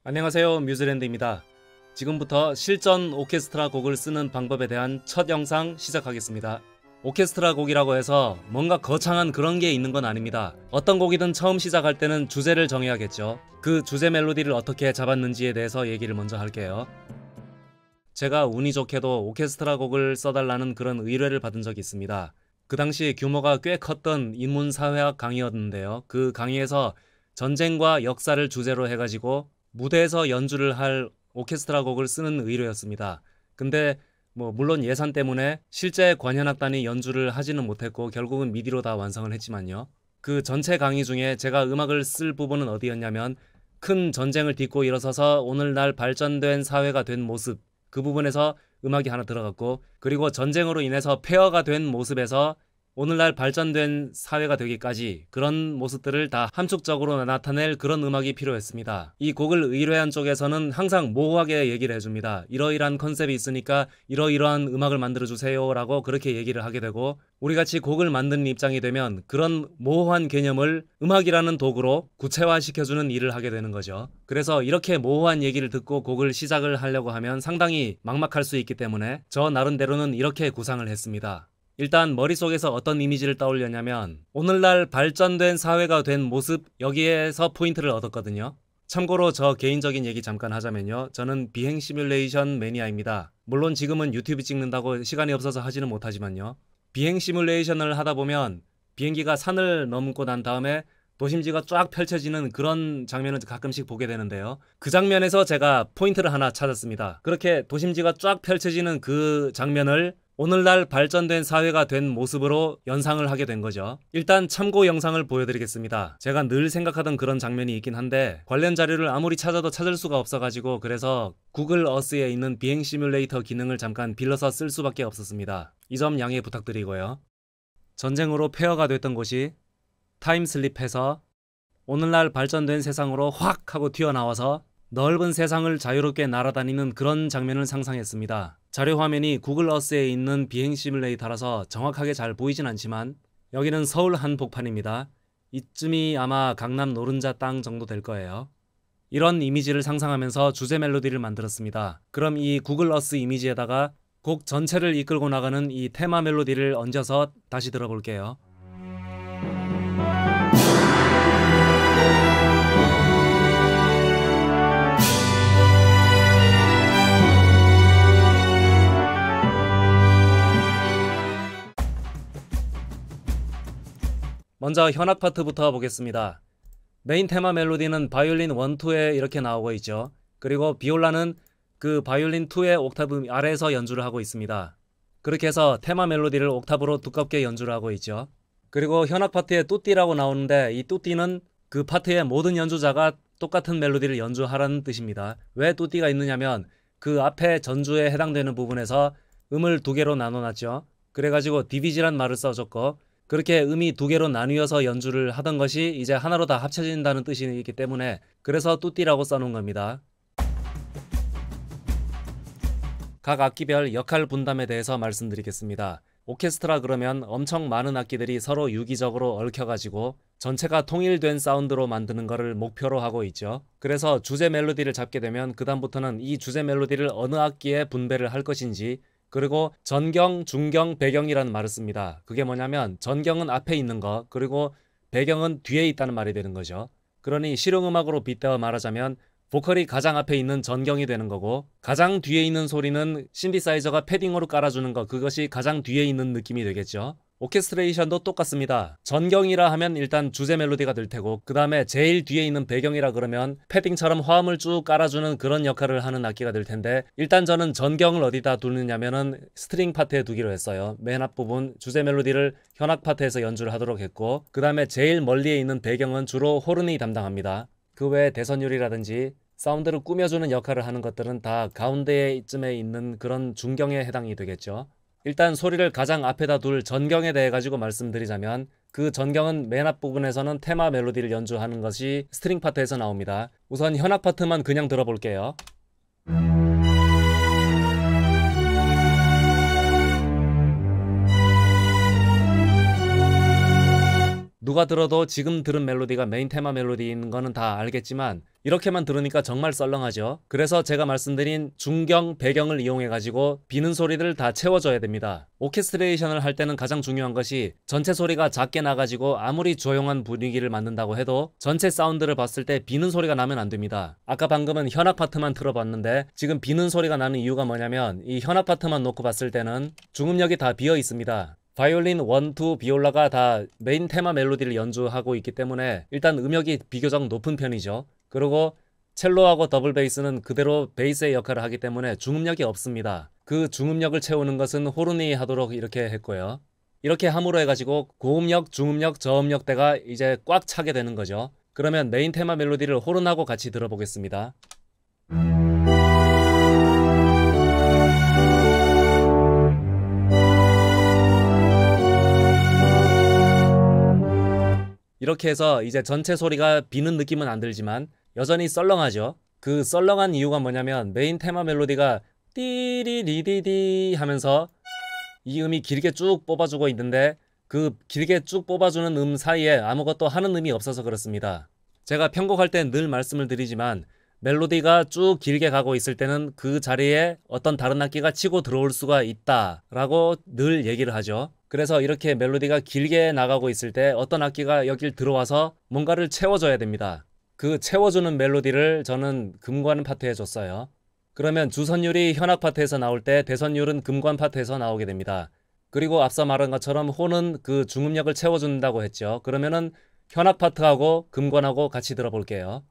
안녕하세요, 뮤즈랜드입니다. 지금부터 실전 오케스트라 곡을 쓰는 방법에 대한 첫 영상 시작하겠습니다. 오케스트라 곡이라고 해서 뭔가 거창한 그런 게 있는 건 아닙니다. 어떤 곡이든 처음 시작할 때는 주제를 정해야겠죠. 그 주제 멜로디를 어떻게 잡았는지에 대해서 얘기를 먼저 할게요. 제가 운이 좋게도 오케스트라 곡을 써달라는 그런 의뢰를 받은 적이 있습니다. 그 당시 규모가 꽤 컸던 인문사회학 강의였는데요. 그 강의에서 전쟁과 역사를 주제로 해가지고 무대에서 연주를 할 오케스트라 곡을 쓰는 의뢰였습니다. 근데 물론 예산 때문에 실제 관현악단이 연주를 하지는 못했고 결국은 미디로 다 완성을 했지만요. 그 전체 강의 중에 제가 음악을 쓸 부분은 어디였냐면 큰 전쟁을 딛고 일어서서 오늘날 발전된 사회가 된 모습, 그 부분에서 음악이 하나 들어갔고, 그리고 전쟁으로 인해서 폐허가 된 모습에서 오늘날 발전된 사회가 되기까지 그런 모습들을 다 함축적으로 나타낼 그런 음악이 필요했습니다. 이 곡을 의뢰한 쪽에서는 항상 모호하게 얘기를 해줍니다. 이러이러한 컨셉이 있으니까 이러이러한 음악을 만들어주세요 라고 그렇게 얘기를 하게 되고, 우리같이 곡을 만드는 입장이 되면 그런 모호한 개념을 음악이라는 도구로 구체화시켜주는 일을 하게 되는 거죠. 그래서 이렇게 모호한 얘기를 듣고 곡을 시작을 하려고 하면 상당히 막막할 수 있기 때문에 저 나름대로는 이렇게 구상을 했습니다. 일단 머릿속에서 어떤 이미지를 떠올렸냐면 오늘날 발전된 사회가 된 모습, 여기에서 포인트를 얻었거든요. 참고로 저 개인적인 얘기 잠깐 하자면요, 저는 비행 시뮬레이션 매니아입니다. 물론 지금은 유튜브 찍는다고 시간이 없어서 하지는 못하지만요, 비행 시뮬레이션을 하다 보면 비행기가 산을 넘고 난 다음에 도심지가 쫙 펼쳐지는 그런 장면을 가끔씩 보게 되는데요, 그 장면에서 제가 포인트를 하나 찾았습니다. 그렇게 도심지가 쫙 펼쳐지는 그 장면을 오늘날 발전된 사회가 된 모습으로 연상을 하게 된 거죠. 일단 참고 영상을 보여드리겠습니다. 제가 늘 생각하던 그런 장면이 있긴 한데 관련 자료를 아무리 찾아도 찾을 수가 없어가지고 그래서 구글 어스에 있는 비행 시뮬레이터 기능을 잠깐 빌려서 쓸 수밖에 없었습니다. 이 점 양해 부탁드리고요. 전쟁으로 폐허가 됐던 곳이 타임슬립해서 오늘날 발전된 세상으로 확 하고 튀어나와서 넓은 세상을 자유롭게 날아다니는 그런 장면을 상상했습니다. 자료 화면이 구글 어스에 있는 비행 시뮬레이터라서 정확하게 잘 보이진 않지만 여기는 서울 한복판입니다. 이쯤이 아마 강남 노른자 땅 정도 될 거예요. 이런 이미지를 상상하면서 주제 멜로디를 만들었습니다. 그럼 이 구글 어스 이미지에다가 곡 전체를 이끌고 나가는 이 테마 멜로디를 얹어서 다시 들어볼게요. 먼저 현악 파트부터 보겠습니다. 메인 테마 멜로디는 바이올린 1, 2에 이렇게 나오고 있죠. 그리고 비올라는 그 바이올린 2의 옥타브 아래에서 연주를 하고 있습니다. 그렇게 해서 테마 멜로디를 옥타브로 두껍게 연주를 하고 있죠. 그리고 현악 파트에 뚜띠라고 나오는데 이 뚜띠는 그 파트의 모든 연주자가 똑같은 멜로디를 연주하라는 뜻입니다. 왜 뚜띠가 있느냐면 그 앞에 전주에 해당되는 부분에서 음을 두 개로 나눠놨죠. 그래가지고 디비지란 말을 써줬고, 그렇게 음이 두 개로 나뉘어서 연주를 하던 것이 이제 하나로 다 합쳐진다는 뜻이 있기 때문에 그래서 뚜띠라고 써놓은 겁니다. 각 악기별 역할 분담에 대해서 말씀드리겠습니다. 오케스트라 그러면 엄청 많은 악기들이 서로 유기적으로 얽혀가지고 전체가 통일된 사운드로 만드는 것을 목표로 하고 있죠. 그래서 주제 멜로디를 잡게 되면 그 다음부터는 이 주제 멜로디를 어느 악기에 분배를 할 것인지, 그리고 전경, 중경, 배경이라는 말을 씁니다. 그게 뭐냐면 전경은 앞에 있는 거, 그리고 배경은 뒤에 있다는 말이 되는 거죠. 그러니 실용음악으로 빗대어 말하자면 보컬이 가장 앞에 있는 전경이 되는 거고, 가장 뒤에 있는 소리는 신디사이저가 패딩으로 깔아주는 거, 그것이 가장 뒤에 있는 느낌이 되겠죠. 오케스트레이션도 똑같습니다. 전경이라 하면 일단 주제 멜로디가 될 테고, 그 다음에 제일 뒤에 있는 배경이라 그러면 패딩처럼 화음을 쭉 깔아주는 그런 역할을 하는 악기가 될 텐데, 일단 저는 전경을 어디다 두느냐면은 스트링 파트에 두기로 했어요. 맨 앞부분 주제 멜로디를 현악 파트에서 연주를 하도록 했고, 그 다음에 제일 멀리에 있는 배경은 주로 호른이 담당합니다. 그 외에 대선율이라든지 사운드를 꾸며주는 역할을 하는 것들은 다 가운데쯤에 있는 그런 중경에 해당이 되겠죠. 일단 소리를 가장 앞에다 둘 전경에 대해 가지고 말씀드리자면, 그 전경은 맨 앞부분에서는 테마 멜로디를 연주하는 것이 스트링 파트에서 나옵니다. 우선 현악 파트만 그냥 들어볼게요. 누가 들어도 지금 들은 멜로디가 메인 테마 멜로디인 거는 다 알겠지만 이렇게만 들으니까 정말 썰렁하죠. 그래서 제가 말씀드린 중경, 배경을 이용해가지고 비는 소리를 다 채워줘야 됩니다. 오케스트레이션을 할 때는 가장 중요한 것이 전체 소리가 작게 나가지고 아무리 조용한 분위기를 만든다고 해도 전체 사운드를 봤을 때 비는 소리가 나면 안 됩니다. 아까 방금은 현악 파트만 틀어봤는데 지금 비는 소리가 나는 이유가 뭐냐면 이 현악 파트만 놓고 봤을 때는 중음역이 다 비어 있습니다. 바이올린 1, 2, 비올라가 다 메인 테마 멜로디를 연주하고 있기 때문에 일단 음역이 비교적 높은 편이죠. 그리고 첼로하고 더블 베이스는 그대로 베이스의 역할을 하기 때문에 중음역이 없습니다. 그 중음역을 채우는 것은 호른이 하도록 이렇게 했고요. 이렇게 함으로 해가지고 고음역, 중음역, 저음역대가 이제 꽉 차게 되는 거죠. 그러면 메인 테마 멜로디를 호른하고 같이 들어보겠습니다. 이렇게 해서 이제 전체 소리가 비는 느낌은 안 들지만 여전히 썰렁하죠. 그 썰렁한 이유가 뭐냐면 메인 테마 멜로디가 띠리리디디 하면서 이 음이 길게 쭉 뽑아주고 있는데 그 길게 쭉 뽑아주는 음 사이에 아무것도 하는 음이 없어서 그렇습니다. 제가 편곡할 때 늘 말씀을 드리지만 멜로디가 쭉 길게 가고 있을 때는 그 자리에 어떤 다른 악기가 치고 들어올 수가 있다 라고 늘 얘기를 하죠. 그래서 이렇게 멜로디가 길게 나가고 있을 때 어떤 악기가 여길 들어와서 뭔가를 채워줘야 됩니다. 그 채워주는 멜로디를 저는 금관 파트에 줬어요. 그러면 주선율이 현악 파트에서 나올 때 대선율은 금관 파트에서 나오게 됩니다. 그리고 앞서 말한 것처럼 호는 그 중음역을 채워준다고 했죠. 그러면은 현악 파트하고 금관하고 같이 들어볼게요.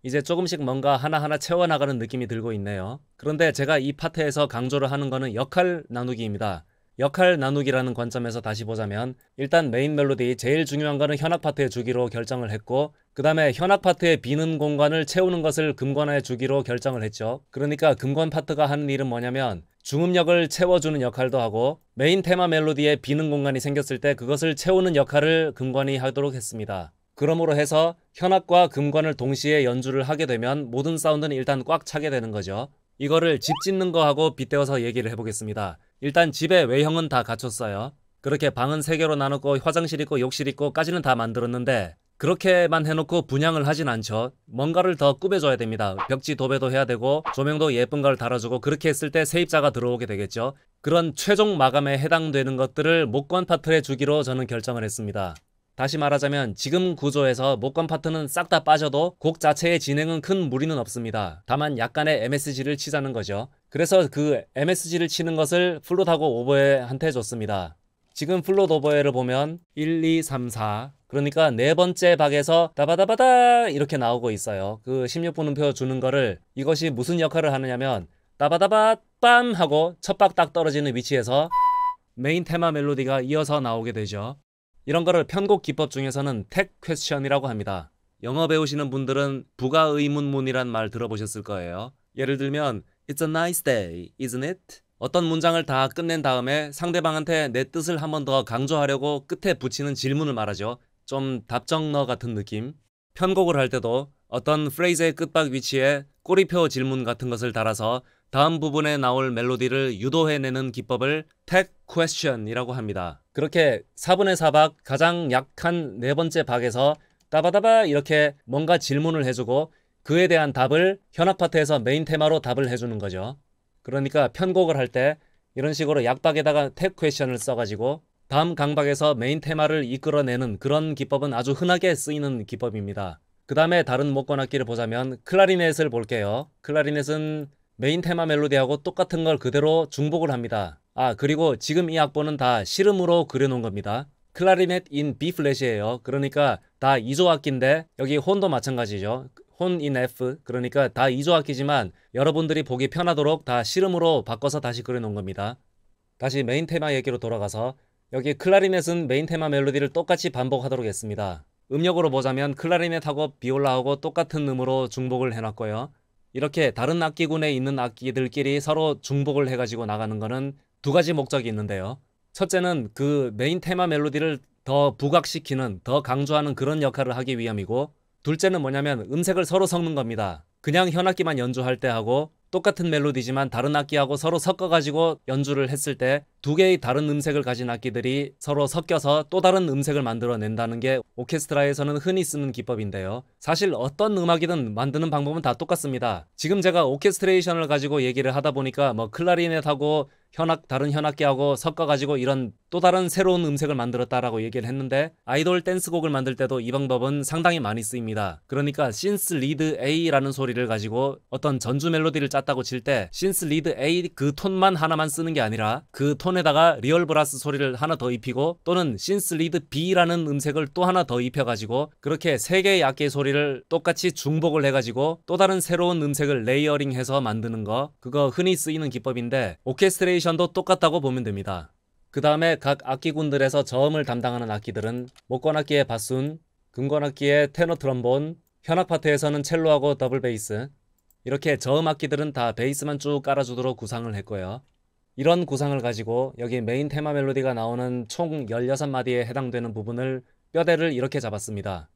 이제 조금씩 뭔가 하나하나 채워나가는 느낌이 들고 있네요. 그런데 제가 이 파트에서 강조를 하는 거는 역할 나누기입니다. 역할 나누기라는 관점에서 다시 보자면 일단 메인 멜로디 제일 중요한 거는 현악 파트에 주기로 결정을 했고 그 다음에 현악 파트에 비는 공간을 채우는 것을 금관에 주기로 결정을 했죠. 그러니까 금관 파트가 하는 일은 뭐냐면 중음역을 채워주는 역할도 하고 메인 테마 멜로디에 비는 공간이 생겼을 때 그것을 채우는 역할을 금관이 하도록 했습니다. 그러므로 해서 현악과 금관을 동시에 연주를 하게 되면 모든 사운드는 일단 꽉 차게 되는 거죠. 이거를 집 짓는 거하고 빗대어서 얘기를 해보겠습니다. 일단 집의 외형은 다 갖췄어요. 그렇게 방은 3개로 나누고 화장실 있고 욕실 있고까지는 다 만들었는데 그렇게만 해놓고 분양을 하진 않죠. 뭔가를 더 꾸며줘야 됩니다. 벽지 도배도 해야 되고 조명도 예쁜 걸 달아주고 그렇게 했을 때 세입자가 들어오게 되겠죠. 그런 최종 마감에 해당되는 것들을 목관 파트에 주기로 저는 결정을 했습니다. 다시 말하자면 지금 구조에서 목관 파트는 싹 다 빠져도 곡 자체의 진행은 큰 무리는 없습니다. 다만 약간의 MSG를 치자는 거죠. 그래서 그 MSG를 치는 것을 플룻하고 오보에한테 줬습니다. 지금 플룻 오보에를 보면 1, 2, 3, 4 그러니까 네 번째 박에서 따바다바다 이렇게 나오고 있어요. 그 16분음표 주는 거를 이것이 무슨 역할을 하느냐면 따바다바 빰 하고 첫 박 딱 떨어지는 위치에서 메인 테마 멜로디가 이어서 나오게 되죠. 이런 거를 편곡 기법 중에서는 택 퀘스천이라고 합니다. 영어 배우시는 분들은 부가 의문문이란 말 들어보셨을 거예요. 예를 들면 It's a nice day, isn't it? 어떤 문장을 다 끝낸 다음에 상대방한테 내 뜻을 한 번 더 강조하려고 끝에 붙이는 질문을 말하죠. 좀 답정너 같은 느낌. 편곡을 할 때도 어떤 프레이즈의 끝박 위치에 꼬리표 질문 같은 것을 달아서 다음 부분에 나올 멜로디를 유도해내는 기법을 택 퀘스천이라고 합니다. 그렇게 4분의 4박 가장 약한 네 번째 박에서 따바다바 이렇게 뭔가 질문을 해주고 그에 대한 답을 현악 파트에서 메인 테마로 답을 해주는 거죠. 그러니까 편곡을 할 때 이런 식으로 약박에다가 택 퀘스천을 써가지고 다음 강박에서 메인 테마를 이끌어내는 그런 기법은 아주 흔하게 쓰이는 기법입니다. 그 다음에 다른 목관 악기를 보자면 클라리넷을 볼게요. 클라리넷은 메인 테마 멜로디하고 똑같은 걸 그대로 중복을 합니다. 그리고 지금 이 악보는 다 실음으로 그려놓은 겁니다. 클라리넷 in B 플랫이에요. 그러니까 다 2조 악기인데 여기 혼도 마찬가지죠. 혼 in F 그러니까 다 2조 악기지만 여러분들이 보기 편하도록 다 실음으로 바꿔서 다시 그려놓은 겁니다. 다시 메인 테마 얘기로 돌아가서 여기 클라리넷은 메인 테마 멜로디를 똑같이 반복하도록 했습니다. 음역으로 보자면 클라리넷하고 비올라하고 똑같은 음으로 중복을 해놨고요. 이렇게 다른 악기군에 있는 악기들끼리 서로 중복을 해가지고 나가는 거는 두 가지 목적이 있는데요. 첫째는 그 메인 테마 멜로디를 더 부각시키는, 더 강조하는 그런 역할을 하기 위함이고 둘째는 뭐냐면 음색을 서로 섞는 겁니다. 그냥 현악기만 연주할 때 하고 똑같은 멜로디지만 다른 악기하고 서로 섞어가지고 연주를 했을 때 두 개의 다른 음색을 가진 악기들이 서로 섞여서 또 다른 음색을 만들어낸다는 게 오케스트라에서는 흔히 쓰는 기법인데요. 사실 어떤 음악이든 만드는 방법은 다 똑같습니다. 지금 제가 오케스트레이션을 가지고 얘기를 하다 보니까 뭐 클라리넷하고 다른 현악기하고 섞어가지고 이런 또 다른 새로운 음색을 만들었다라고 얘기를 했는데, 아이돌 댄스곡을 만들 때도 이 방법은 상당히 많이 쓰입니다. 그러니까 신스 리드 A라는 소리를 가지고 어떤 전주 멜로디를 짰다고 칠 때 신스 리드 A 그 톤만 하나만 쓰는 게 아니라 그 톤에다가 리얼 브라스 소리를 하나 더 입히고, 또는 신스 리드 B라는 음색을 또 하나 더 입혀가지고 그렇게 세 개의 악기의 소리를 똑같이 중복을 해가지고 또 다른 새로운 음색을 레이어링해서 만드는 거, 그거 흔히 쓰이는 기법인데 오케스트레이션도 똑같다고 보면 됩니다. 그 다음에 각 악기군들에서 저음을 담당하는 악기들은 목관악기의 바순, 금관악기의 테너 트럼본, 현악 파트에서는 첼로하고 더블 베이스, 이렇게 저음 악기들은 다 베이스만 쭉 깔아주도록 구상을 했고요. 이런 구상을 가지고 여기 메인 테마 멜로디가 나오는 총 16마디에 해당되는 부분을 뼈대를 이렇게 잡았습니다.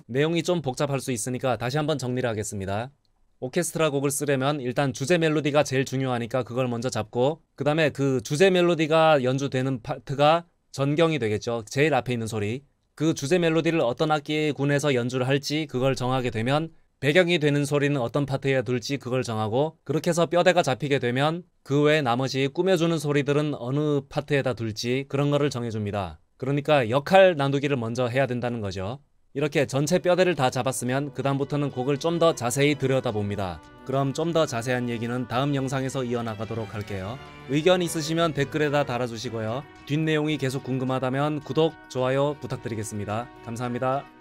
내용이 좀 복잡할 수 있으니까 다시 한번 정리를 하겠습니다. 오케스트라 곡을 쓰려면 일단 주제 멜로디가 제일 중요하니까 그걸 먼저 잡고, 그 다음에 그 주제 멜로디가 연주되는 파트가 전경이 되겠죠. 제일 앞에 있는 소리. 그 주제 멜로디를 어떤 악기군에서 연주를 할지 그걸 정하게 되면 배경이 되는 소리는 어떤 파트에 둘지 그걸 정하고, 그렇게 해서 뼈대가 잡히게 되면 그 외에 나머지 꾸며주는 소리들은 어느 파트에다 둘지 그런 거를 정해줍니다. 그러니까 역할 나누기를 먼저 해야 된다는 거죠. 이렇게 전체 뼈대를 다 잡았으면 그 다음부터는 곡을 좀 더 자세히 들여다봅니다. 그럼 좀 더 자세한 얘기는 다음 영상에서 이어나가도록 할게요. 의견 있으시면 댓글에다 달아주시고요. 뒷내용이 계속 궁금하다면 구독, 좋아요 부탁드리겠습니다. 감사합니다.